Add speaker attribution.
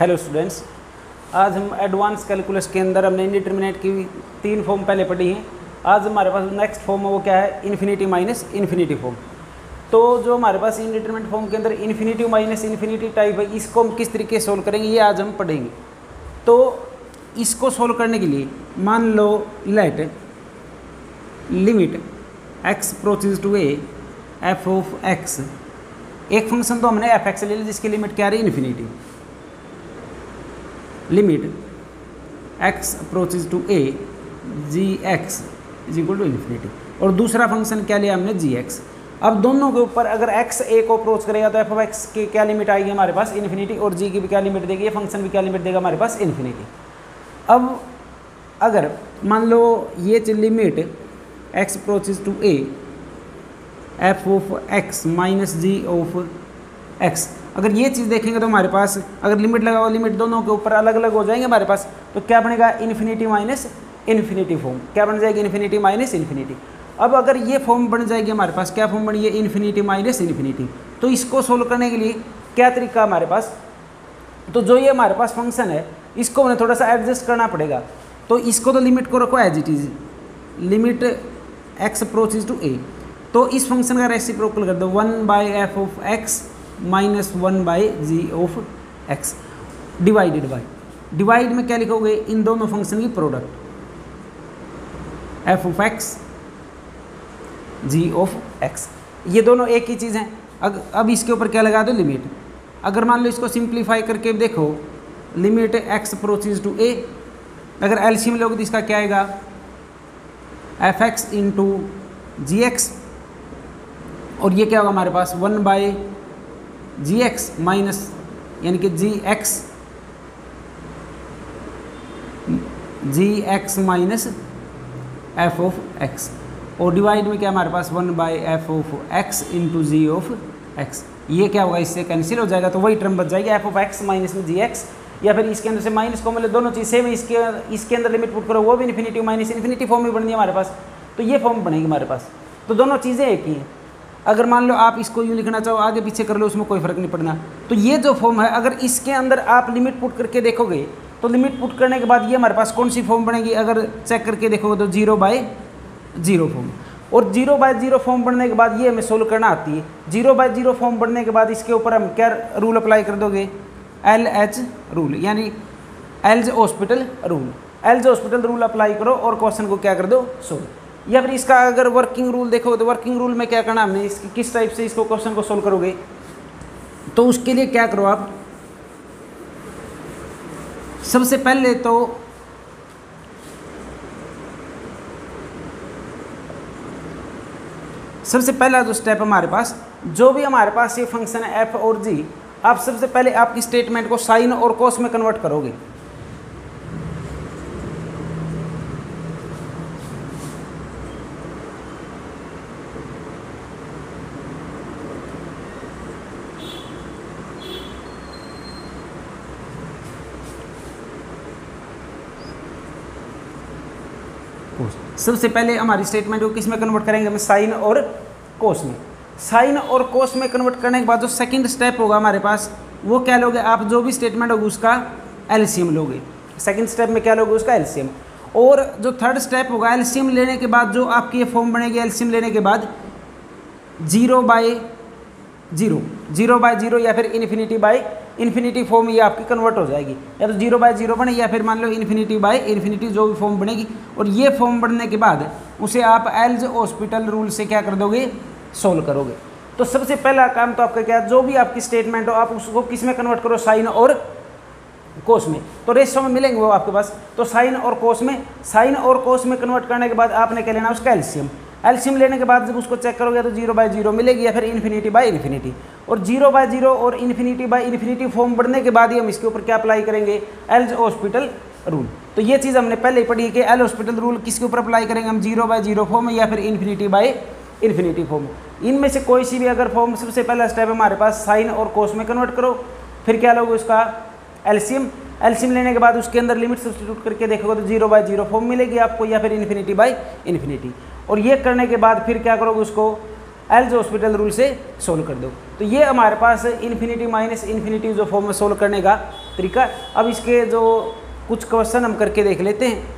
Speaker 1: Hello students, आज हम advance calculus के अंदर हमने इंडिटरमिनेट की 3 फॉर्म पहले पढ़ी हैं। आज हमारे पास नेक्स्ट फॉर्म है वो क्या है, इन्फिनिटी माइनस इन्फिनिटी फॉर्म। तो जो हमारे पास इंडिटरमिनेट फॉर्म के अंदर इन्फिनिटी माइनस इन्फिनिटी टाइप है, इसको हम किस तरीके से सोल्व करेंगे ये आज हम पढ़ेंगे। तो इसको सोल्व करने के लिए मान लो let limit x approaches to a f of x, एक फंक्शन तो हमने f(x) ले लिया जिसकी लिमिट क्या रही infinity, limit x approaches to a gx is equal to infinity, और दूसरा फंक्शन क्या लिया हमने gx। अब दोनों के ऊपर अगर x a को अप्रोच करेगा तो f ऑफ x की क्या लिमिट आएगी हमारे पास इन्फिनिटी, और g की भी क्या लिमिट देगी, ये फंक्शन भी क्या लिमिट देगा हमारे पास इन्फिनिटी। अब अगर मान लो ये limit x approaches to a f of x minus G of x, अगर ये चीज़ देखेंगे तो हमारे पास अगर लिमिट लगा हुआ लिमिट दोनों के ऊपर अलग अलग हो जाएंगे हमारे पास, तो क्या बनेगा इन्फिनिटी माइनस इन्फिनिटी फॉर्म, क्या बन जाएगी इन्फिनिटी माइनस इन्फिनिटी। अब अगर ये फॉर्म बन जाएगी हमारे पास, क्या फॉर्म बनी है इन्फिनिटी माइनस इन्फिनिटी, तो इसको सोल्व करने के लिए क्या तरीका हमारे पास, तो जो ये हमारे पास फंक्शन है इसको हमें थोड़ा सा एडजस्ट करना पड़ेगा। तो इसको तो लिमिट को रखो as it is, limit x approaches to a, तो इस फंक्शन का रेसिप्रोकल कर दो 1/f of x minus 1/g of x divided by, divide में क्या लिखोगे इन दोनों फंक्शन की product f of x g of x, ये दोनों एक ही चीज़ हैं। अब इसके ऊपर क्या लगा दो लिमिट, अगर मान लो इसको सिंप्लीफाई करके देखो limit x approaches to a, अगर एलसीएम लोगे तो इसका क्या आएगा f(x) इंटू gx, और ये क्या होगा हमारे पास 1/gx माइनस यानी कि gx minus f of x, और डिवाइड में क्या हमारे पास 1/f of x into G of x, ये क्या होगा इससे कैंसिल हो जाएगा, तो वही टर्म बच जाएगी f ऑफ x माइनस में gx, या फिर इसके अंदर से माइनस को मतलब दोनों चीज़ सेम है, इसके अंदर लिमिट पुट करो वो भी इन्फिनिटी माइनस इन्फिनिटी फॉर्म में बननी है हमारे पास, तो ये फॉर्म बनेगी हमारे पास। तो दोनों चीज़ें एक ही हैं। अगर मान लो आप इसको यूँ लिखना चाहो आगे पीछे कर लो उसमें कोई फ़र्क नहीं पड़ना। तो ये जो फॉर्म है अगर इसके अंदर आप लिमिट पुट करके देखोगे तो लिमिट पुट करने के बाद ये हमारे पास कौन सी फॉर्म बनेगी, अगर चेक करके देखोगे तो 0/0 फॉर्म, और 0/0 फॉर्म बनने के बाद ये हमें सोल्व करना आती है। 0/0 फॉर्म बनने के बाद इसके ऊपर हम क्या रूल अप्लाई कर दोगे, LH रूल, यानी else hospital rule, else hospital rule apply करो और क्वेश्चन को क्या कर दो सोल्व। या फिर इसका अगर वर्किंग रूल देखोगे तो वर्किंग रूल में क्या करना हमने, इसकी किस टाइप से इसको क्वेश्चन को सोल्व करोगे, तो उसके लिए क्या करो आप, सबसे पहले तो सबसे पहला जो स्टेप हमारे पास, जो भी हमारे पास ये फंक्शन है f और g, आप सबसे पहले आपकी स्टेटमेंट को साइन और कोस में कन्वर्ट करोगे। सबसे पहले हमारी स्टेटमेंट को किस में कन्वर्ट करेंगे, हम साइन और कोस में। साइन और कोस में कन्वर्ट करने के बाद जो सेकंड स्टेप होगा हमारे पास वो क्या लोगे आप, जो भी स्टेटमेंट होगी उसका एलसीएम लोगे। सेकंड स्टेप में क्या लोगे उसका एलसीएम, और जो थर्ड स्टेप होगा एलसीएम लेने के बाद जो आपकी ये फॉर्म बनेगी, एलसीएम लेने के बाद 0/0 या फिर इन्फिनिटी फॉर्म ये आपकी कन्वर्ट हो जाएगी, या तो 0/0 बने या फिर मान लो इन्फिनिटी जो भी फॉर्म बनेगी, और ये फॉर्म बनने के बाद उसे आप एल्ज हॉस्पिटल रूल से क्या कर दोगे सोल्व करोगे। तो सबसे पहला काम तो आपका क्या, जो भी आपकी स्टेटमेंट हो आप उसको किस में कन्वर्ट करो, साइन और कोस में। तो रेशो में मिलेंगे वो आपके पास, तो साइन और कोस में कन्वर्ट करने के बाद आपने क्या लेना उसका एलसीएम लेने के बाद जब उसको चेक करोगे तो 0/0 मिलेगी या फिर इन्फिनिटी, और 0/0 और इन्फिनिटी फॉर्म बढ़ने के बाद ही हम इसके ऊपर क्या अप्लाई करेंगे, एल्ज हॉस्पिटल रूल। तो ये चीज़ हमने पहले ही पढ़ी है कि एल हॉस्पिटल रूल किसके ऊपर अप्लाई करेंगे हम, 0/0 फॉर्म या फिर इन्फिनिटी फॉर्म। इनमें से कोई सी भी अगर फॉर्म, सबसे पहला स्टेप हमारे पास साइन और कोस में कन्वर्ट करो, फिर क्या लोगे उसका एलसीएम लेने के बाद उसके अंदर लिमिट सब्स्टिट्यूट करके देखोगे तो 0/0 फॉर्म मिलेगी आपको, या फिर इन्फिनिटी, और ये करने के बाद फिर क्या करोगे उसको एल्स हॉस्पिटल रूल से सोल्व कर दो। तो ये हमारे पास इन्फिनिटी माइनस इन्फिनिटी जो फॉर्म में सोल्व करने का तरीका। अब इसके जो कुछ क्वेश्चन हम करके देख लेते हैं।